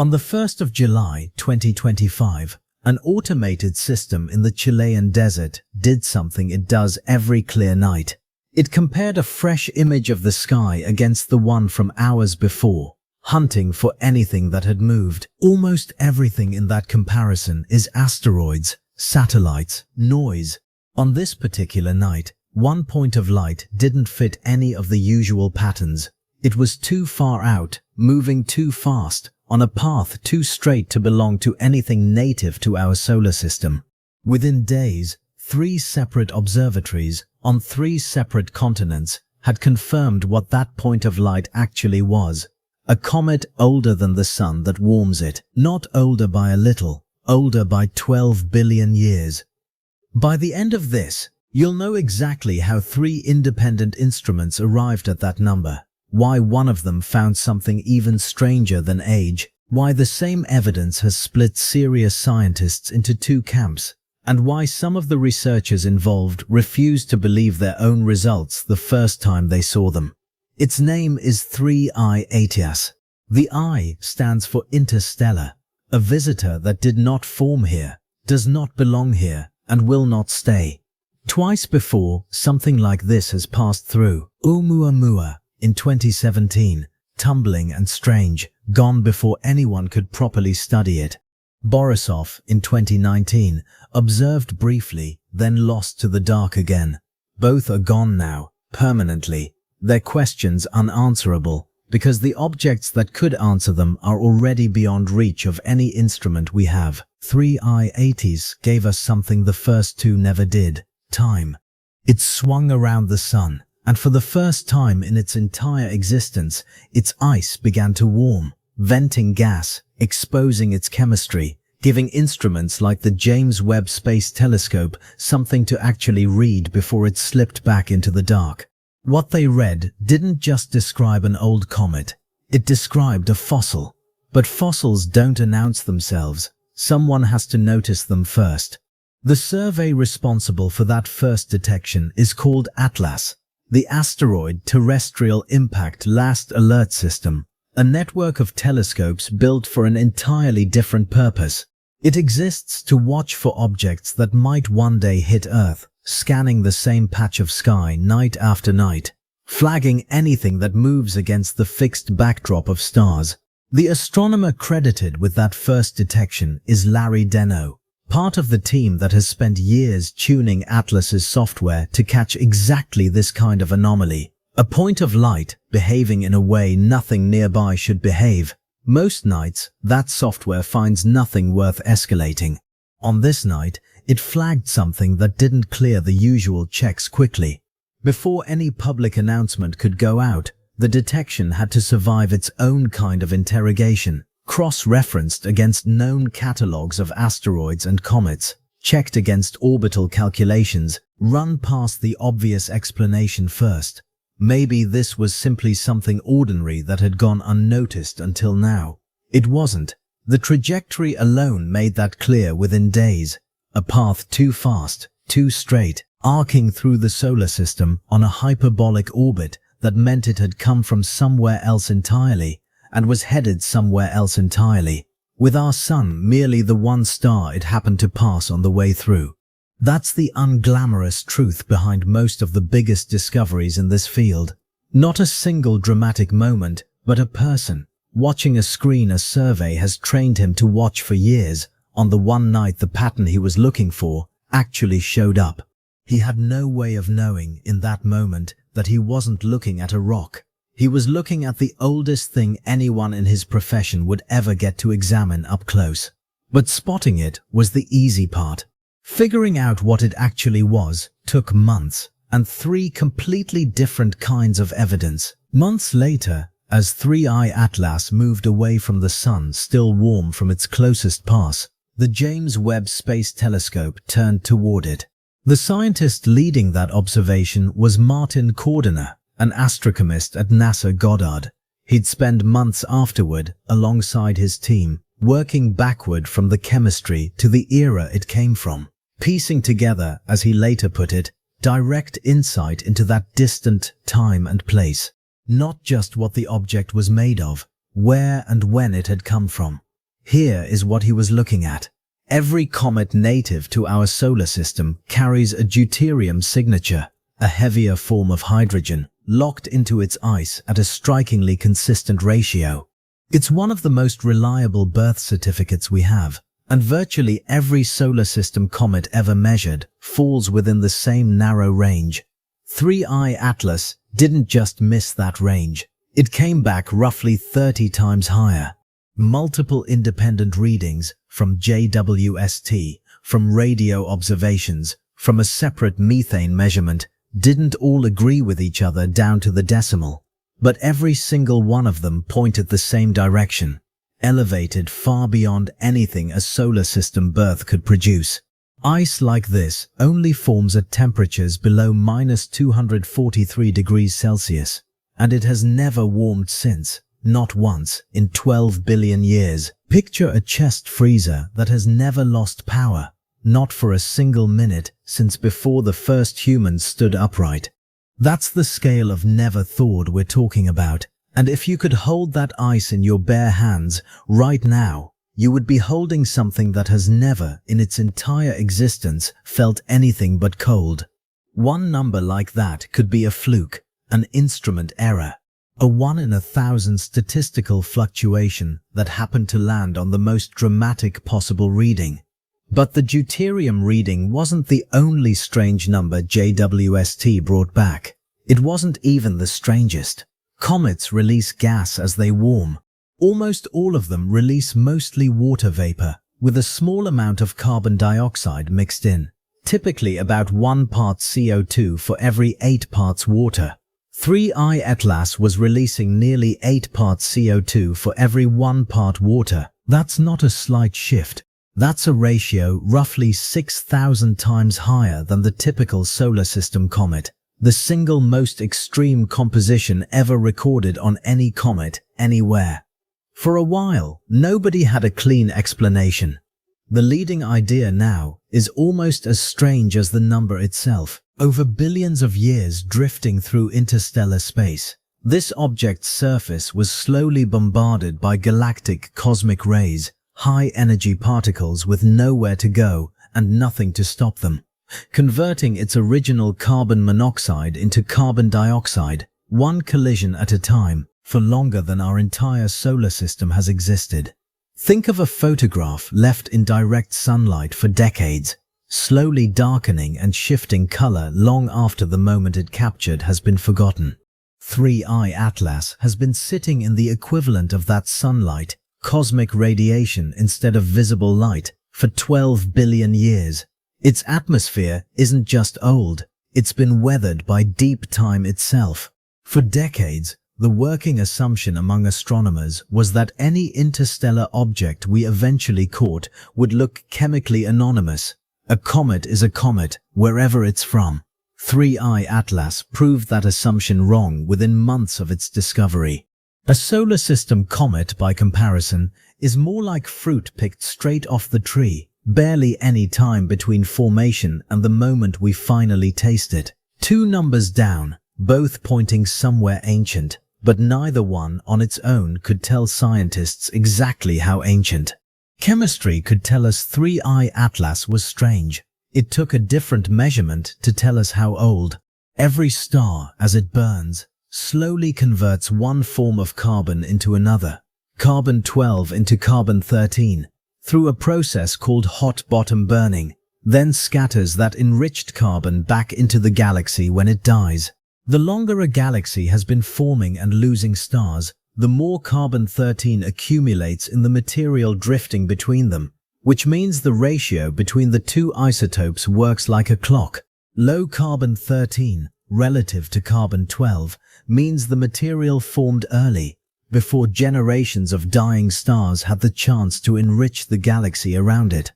On the 1st of July 2025, an automated system in the Chilean desert did something it does every clear night. It compared a fresh image of the sky against the one from hours before, hunting for anything that had moved. Almost everything in that comparison is asteroids, satellites, noise. On this particular night, one point of light didn't fit any of the usual patterns. It was too far out, moving too fast, on a path too straight to belong to anything native to our solar system. Within days, 3 separate observatories on 3 separate continents had confirmed what that point of light actually was. A comet older than the sun that warms it, not older by a little, older by 12 billion years. By the end of this, you'll know exactly how 3 independent instruments arrived at that number, why one of them found something even stranger than age, why the same evidence has split serious scientists into 2 camps, and why some of the researchers involved refused to believe their own results the first time they saw them. Its name is 3I Aetius. The I stands for interstellar, a visitor that did not form here, does not belong here, and will not stay. Twice before, something like this has passed through. Oumuamua in 2017, tumbling and strange, gone before anyone could properly study it. Borisov in 2019, observed briefly, then lost to the dark again. Both are gone now, permanently. Their questions unanswerable, because the objects that could answer them are already beyond reach of any instrument we have. 3I Aetius gave us something the first 2 never did: time. It swung around the sun, and for the first time in its entire existence, its ice began to warm, venting gas, exposing its chemistry, giving instruments like the James Webb Space Telescope something to actually read before it slipped back into the dark. What they read didn't just describe an old comet, it described a fossil. But fossils don't announce themselves, someone has to notice them first. The survey responsible for that first detection is called ATLAS, the Asteroid Terrestrial Impact Last Alert System, a network of telescopes built for an entirely different purpose. It exists to watch for objects that might one day hit Earth, scanning the same patch of sky night after night, flagging anything that moves against the fixed backdrop of stars. The astronomer credited with that first detection is Larry Deno, part of the team that has spent years tuning Atlas's software to catch exactly this kind of anomaly. A point of light behaving in a way nothing nearby should behave. Most nights, that software finds nothing worth escalating. On this night, it flagged something that didn't clear the usual checks quickly. Before any public announcement could go out, the detection had to survive its own kind of interrogation, cross-referenced against known catalogs of asteroids and comets, checked against orbital calculations, run past the obvious explanation first. Maybe this was simply something ordinary that had gone unnoticed until now. It wasn't. The trajectory alone made that clear within days. A path too fast, too straight, arcing through the solar system on a hyperbolic orbit that meant it had come from somewhere else entirely and was headed somewhere else entirely, with our sun merely the one star it happened to pass on the way through. That's the unglamorous truth behind most of the biggest discoveries in this field. Not a single dramatic moment, but a person, watching a screen a survey has trained him to watch for years. On the one night the pattern he was looking for actually showed up. He had no way of knowing in that moment that he wasn't looking at a rock. He was looking at the oldest thing anyone in his profession would ever get to examine up close. But spotting it was the easy part. Figuring out what it actually was took months and 3 completely different kinds of evidence. Months later, as 3I Atlas moved away from the sun still warm from its closest pass, the James Webb Space Telescope turned toward it. The scientist leading that observation was Martin Cordiner, an astrochemist at NASA Goddard. He'd spend months afterward, alongside his team, working backward from the chemistry to the era it came from, piecing together, as he later put it, direct insight into that distant time and place. Not just what the object was made of, where and when it had come from, Here is what he was looking at. Every comet native to our solar system carries a deuterium signature, a heavier form of hydrogen, locked into its ice at a strikingly consistent ratio. It's one of the most reliable birth certificates we have, and virtually every solar system comet ever measured falls within the same narrow range. 3I Atlas didn't just miss that range. It came back roughly 30 times higher. Multiple independent readings from JWST, from radio observations, from a separate methane measurement didn't all agree with each other down to the decimal. But every single one of them pointed the same direction, elevated far beyond anything a solar system birth could produce. Ice like this only forms at temperatures below -243 degrees Celsius, and it has never warmed since, not once, in 12 billion years. Picture a chest freezer that has never lost power, not for a single minute since before the first humans stood upright. That's the scale of never thawed we're talking about, and if you could hold that ice in your bare hands right now, you would be holding something that has never, in its entire existence, felt anything but cold. One number like that could be a fluke, an instrument error, a 1 in 1,000 statistical fluctuation that happened to land on the most dramatic possible reading. But the deuterium reading wasn't the only strange number JWST brought back. It wasn't even the strangest. Comets release gas as they warm. Almost all of them release mostly water vapor, with a small amount of carbon dioxide mixed in, typically about 1 part CO2 for every 8 parts water. 3I Atlas was releasing nearly 8 parts CO2 for every 1 part water. That's not a slight shift. That's a ratio roughly 6,000 times higher than the typical solar system comet, the single most extreme composition ever recorded on any comet, anywhere. For a while, nobody had a clean explanation. The leading idea now is almost as strange as the number itself. Over billions of years drifting through interstellar space, this object's surface was slowly bombarded by galactic cosmic rays, high-energy particles with nowhere to go and nothing to stop them, converting its original carbon monoxide into carbon dioxide, one collision at a time, for longer than our entire solar system has existed. Think of a photograph left in direct sunlight for decades, slowly darkening and shifting color long after the moment it captured has been forgotten. 3I Atlas has been sitting in the equivalent of that sunlight, cosmic radiation instead of visible light, for 12 billion years. Its atmosphere isn't just old, it's been weathered by deep time itself. For decades, the working assumption among astronomers was that any interstellar object we eventually caught would look chemically anonymous. A comet is a comet, wherever it's from. 3I Atlas proved that assumption wrong within months of its discovery. A solar system comet, by comparison, is more like fruit picked straight off the tree, barely any time between formation and the moment we finally taste it. 2 numbers down, both pointing somewhere ancient, but neither one on its own could tell scientists exactly how ancient. Chemistry could tell us 3I Atlas was strange. It took a different measurement to tell us how old. Every star, as it burns, slowly converts one form of carbon into another, carbon-12 into carbon-13, through a process called hot bottom burning, then scatters that enriched carbon back into the galaxy when it dies. The longer a galaxy has been forming and losing stars, the more carbon-13 accumulates in the material drifting between them, which means the ratio between the 2 isotopes works like a clock. Low carbon-13, relative to carbon-12, means the material formed early, before generations of dying stars had the chance to enrich the galaxy around it.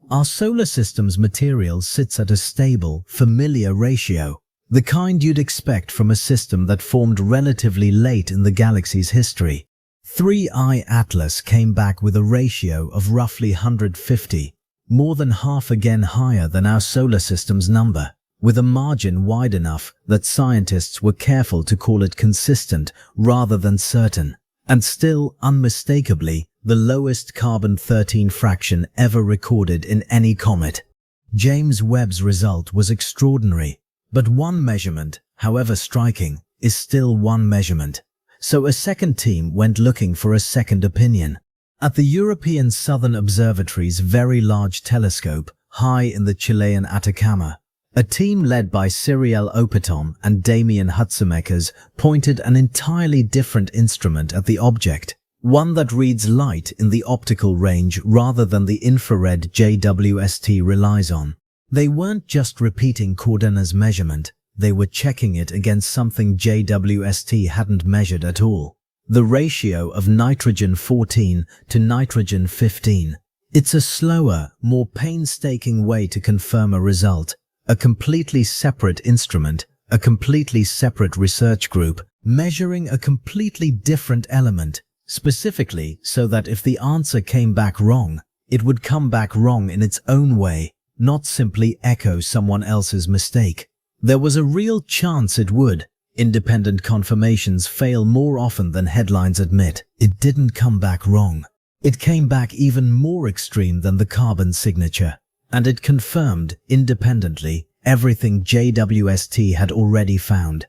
Our solar system's material sits at a stable, familiar ratio, the kind you'd expect from a system that formed relatively late in the galaxy's history. 3I Atlas came back with a ratio of roughly 150, more than half again higher than our solar system's number, with a margin wide enough that scientists were careful to call it consistent rather than certain. and still, unmistakably, the lowest carbon-13 fraction ever recorded in any comet. James Webb's result was extraordinary, but one measurement, however striking, is still one measurement. So a second team went looking for a second opinion. At the European Southern Observatory's Very Large Telescope, high in the Chilean Atacama, a team led by Cyrielle Opeton and Damien Hutzemeckers pointed an entirely different instrument at the object, one that reads light in the optical range rather than the infrared JWST relies on. They weren't just repeating Coordina's measurement, they were checking it against something JWST hadn't measured at all: the ratio of nitrogen-14 to nitrogen-15. It's a slower, more painstaking way to confirm a result. A completely separate instrument, a completely separate research group, measuring a completely different element, specifically so that if the answer came back wrong, it would come back wrong in its own way, not simply echo someone else's mistake. There was a real chance it would. Independent confirmations fail more often than headlines admit. It didn't come back wrong. It came back even more extreme than the carbon signature. And it confirmed, independently, everything JWST had already found.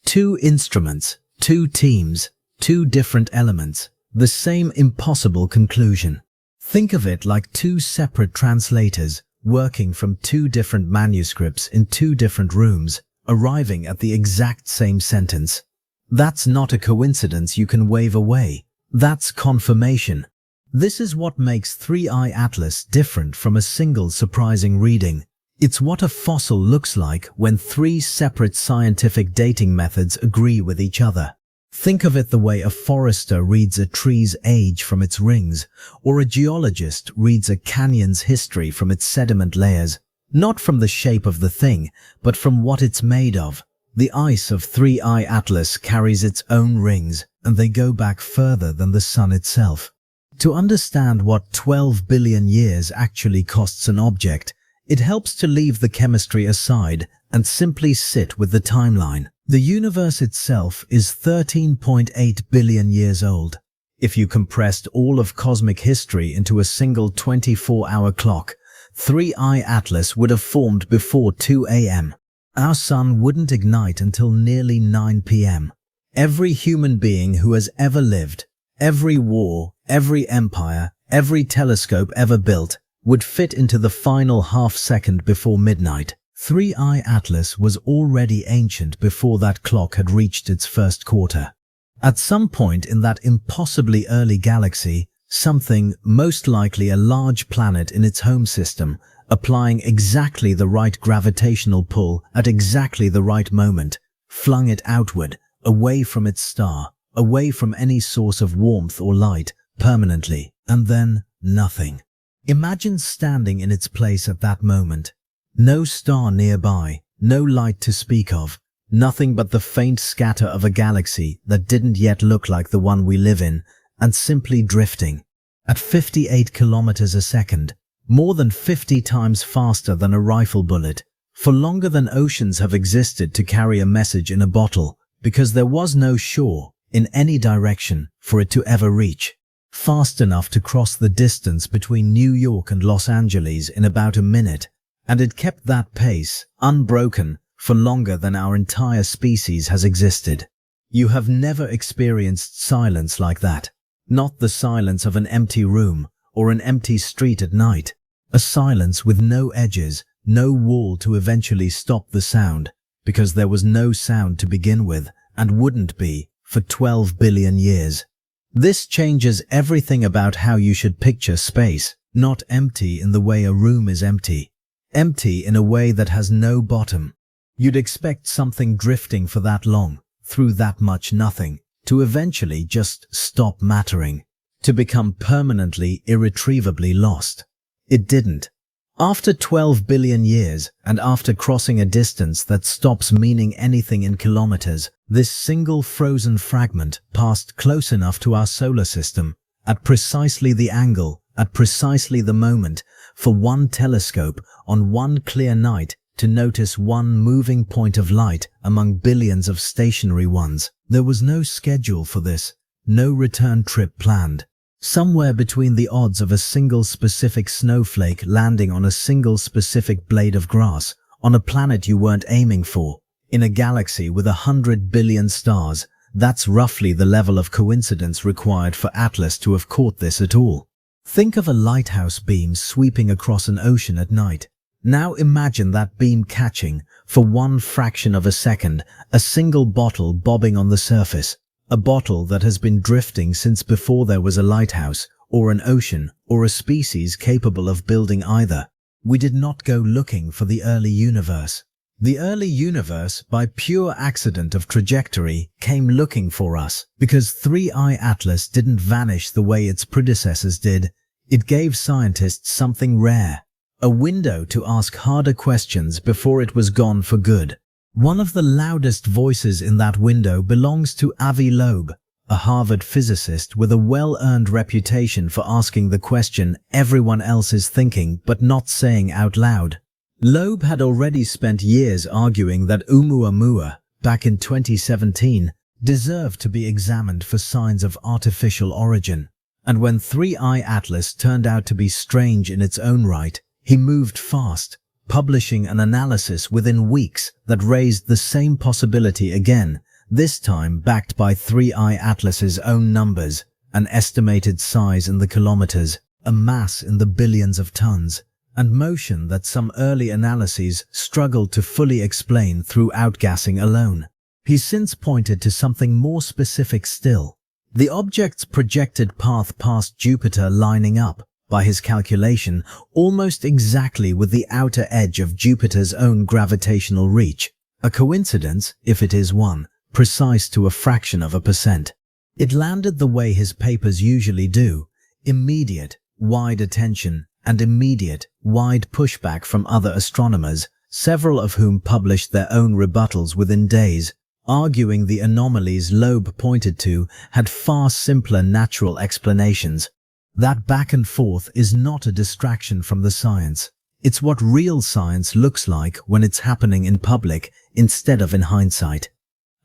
Two instruments, two teams, two different elements, the same impossible conclusion. Think of it like two separate translators working from two different manuscripts in two different rooms, arriving at the exact same sentence. That's not a coincidence you can wave away. That's confirmation. This is what makes 3I Atlas different from a single surprising reading. It's what a fossil looks like when three separate scientific dating methods agree with each other. Think of it the way a forester reads a tree's age from its rings, or a geologist reads a canyon's history from its sediment layers, not from the shape of the thing, but from what it's made of. The ice of 3I Atlas carries its own rings, and they go back further than the sun itself. To understand what 12 billion years actually costs an object, it helps to leave the chemistry aside and simply sit with the timeline. The universe itself is 13.8 billion years old. If you compressed all of cosmic history into a single 24-hour clock, 3I Atlas would have formed before 2 a.m. Our sun wouldn't ignite until nearly 9 p.m. Every human being who has ever lived, every war, every empire, every telescope ever built, would fit into the final half-second before midnight. 3I Atlas was already ancient before that clock had reached its first quarter. At some point in that impossibly early galaxy, something, most likely a large planet in its home system, applying exactly the right gravitational pull at exactly the right moment, flung it outward, away from its star, away from any source of warmth or light, permanently, and then nothing. Imagine standing in its place at that moment. No star nearby, no light to speak of, nothing but the faint scatter of a galaxy that didn't yet look like the one we live in, and simply drifting. At 58 kilometers a second, more than 50 times faster than a rifle bullet, for longer than oceans have existed to carry a message in a bottle, because there was no shore, in any direction, for it to ever reach. Fast enough to cross the distance between New York and Los Angeles in about a minute, and it kept that pace, unbroken, for longer than our entire species has existed. You have never experienced silence like that. Not the silence of an empty room or an empty street at night. A silence with no edges, no wall to eventually stop the sound, because there was no sound to begin with, and wouldn't be, for 12 billion years. This changes everything about how you should picture space, not empty in the way a room is empty. Empty in a way that has no bottom. You'd expect something drifting for that long, through that much nothing, to eventually just stop mattering, to become permanently, irretrievably lost. It didn't. After 12 billion years, and after crossing a distance that stops meaning anything in kilometers, this single frozen fragment passed close enough to our solar system, at precisely the angle, at precisely the moment, for one telescope on one clear night to notice one moving point of light among billions of stationary ones. There was no schedule for this, no return trip planned. Somewhere between the odds of a single specific snowflake landing on a single specific blade of grass, on a planet you weren't aiming for, in a galaxy with 100 billion stars, that's roughly the level of coincidence required for Atlas to have caught this at all. Think of a lighthouse beam sweeping across an ocean at night. Now imagine that beam catching, for one fraction of a second, a single bottle bobbing on the surface. A bottle that has been drifting since before there was a lighthouse, or an ocean, or a species capable of building either. We did not go looking for the early universe. The early universe, by pure accident of trajectory, came looking for us. Because 3I Atlas didn't vanish the way its predecessors did, it gave scientists something rare. A window to ask harder questions before it was gone for good. One of the loudest voices in that window belongs to Avi Loeb, a Harvard physicist with a well-earned reputation for asking the question everyone else is thinking but not saying out loud. Loeb had already spent years arguing that Oumuamua, back in 2017, deserved to be examined for signs of artificial origin. And when 3I Atlas turned out to be strange in its own right, he moved fast, publishing an analysis within weeks that raised the same possibility again, this time backed by 3I Atlas's own numbers, an estimated size in the kilometers, a mass in the billions of tons, and motion that some early analyses struggled to fully explain through outgassing alone. He's since pointed to something more specific still. The object's projected path past Jupiter lining up, by his calculation, almost exactly with the outer edge of Jupiter's own gravitational reach. A coincidence, if it is one, precise to a fraction of a percent. It landed the way his papers usually do, immediate, wide attention, and immediate, wide pushback from other astronomers, several of whom published their own rebuttals within days, arguing the anomalies Loeb pointed to had far simpler natural explanations. That back and forth is not a distraction from the science. It's what real science looks like when it's happening in public instead of in hindsight.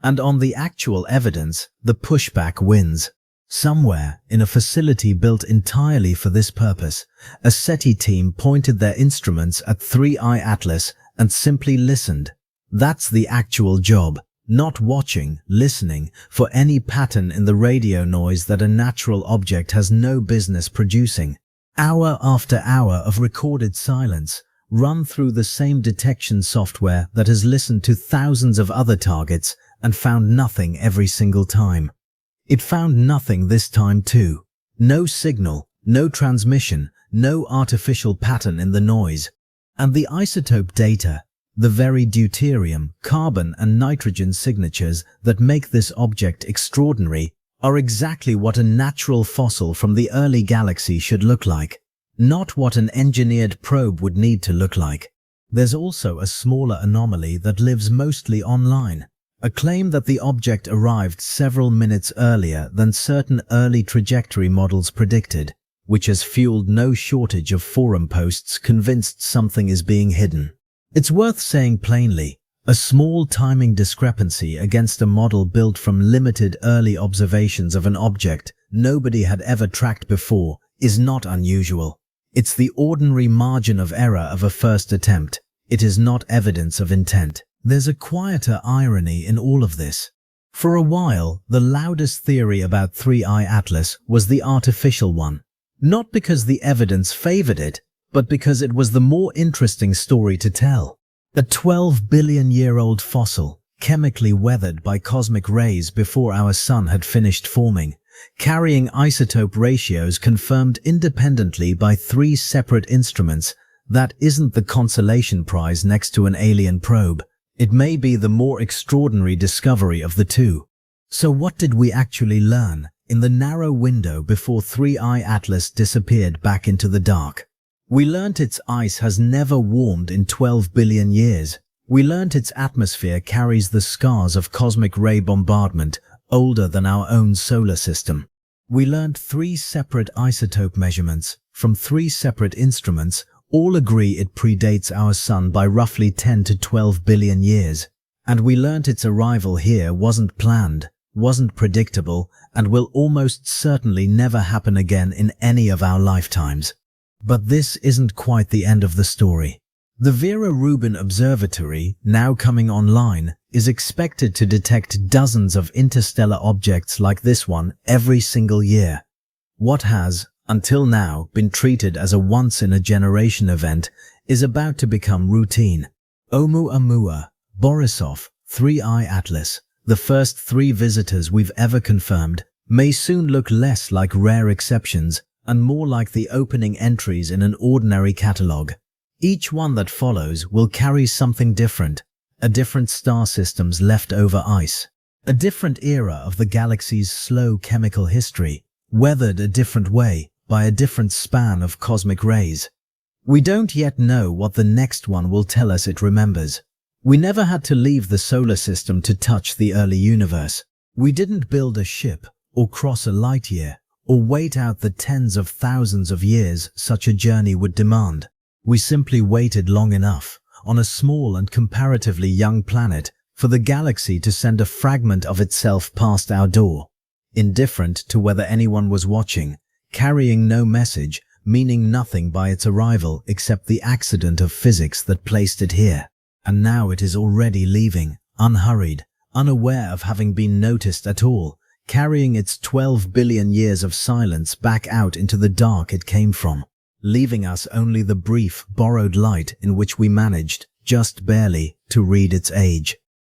And on the actual evidence, the pushback wins. Somewhere, in a facility built entirely for this purpose, a SETI team pointed their instruments at 3I Atlas and simply listened. That's the actual job. Not watching, listening, for any pattern in the radio noise that a natural object has no business producing. Hour after hour of recorded silence, run through the same detection software that has listened to thousands of other targets and found nothing every single time. It found nothing this time too. No signal, no transmission, no artificial pattern in the noise. And the isotope data, the very deuterium, carbon and nitrogen signatures that make this object extraordinary, are exactly what a natural fossil from the early galaxy should look like, not what an engineered probe would need to look like. There's also a smaller anomaly that lives mostly online, a claim that the object arrived several minutes earlier than certain early trajectory models predicted, which has fueled no shortage of forum posts convinced something is being hidden. It's worth saying plainly, a small timing discrepancy against a model built from limited early observations of an object nobody had ever tracked before is not unusual. It's the ordinary margin of error of a first attempt. It is not evidence of intent. There's a quieter irony in all of this. For a while, the loudest theory about 3I Atlas was the artificial one. Not because the evidence favored it, but because it was the more interesting story to tell. A 12-billion-year-old fossil, chemically weathered by cosmic rays before our sun had finished forming, carrying isotope ratios confirmed independently by 3 separate instruments, that isn't the consolation prize next to an alien probe. It may be the more extraordinary discovery of the two. So what did we actually learn in the narrow window before 3I Atlas disappeared back into the dark? We learnt its ice has never warmed in 12 billion years. We learnt its atmosphere carries the scars of cosmic ray bombardment older than our own solar system. We learnt 3 separate isotope measurements from 3 separate instruments all agree it predates our sun by roughly 10 to 12 billion years. And we learnt its arrival here wasn't planned, wasn't predictable, and will almost certainly never happen again in any of our lifetimes. But this isn't quite the end of the story. The Vera Rubin Observatory, now coming online, is expected to detect dozens of interstellar objects like this one every single year. What has, until now, been treated as a once-in-a-generation event is about to become routine. Oumuamua, Borisov, 3I Atlas, the first 3 visitors we've ever confirmed, may soon look less like rare exceptions and more like the opening entries in an ordinary catalogue. Each one that follows will carry something different, a different star system's leftover ice, a different era of the galaxy's slow chemical history, weathered a different way by a different span of cosmic rays. We don't yet know what the next one will tell us it remembers. We never had to leave the solar system to touch the early universe. We didn't build a ship or cross a light year or wait out the tens of thousands of years such a journey would demand. We simply waited long enough, on a small and comparatively young planet, for the galaxy to send a fragment of itself past our door. Indifferent to whether anyone was watching, carrying no message, meaning nothing by its arrival except the accident of physics that placed it here. And now it is already leaving, unhurried, unaware of having been noticed at all, carrying its 12 billion years of silence back out into the dark it came from, leaving us only the brief, borrowed light in which we managed, just barely, to read its age.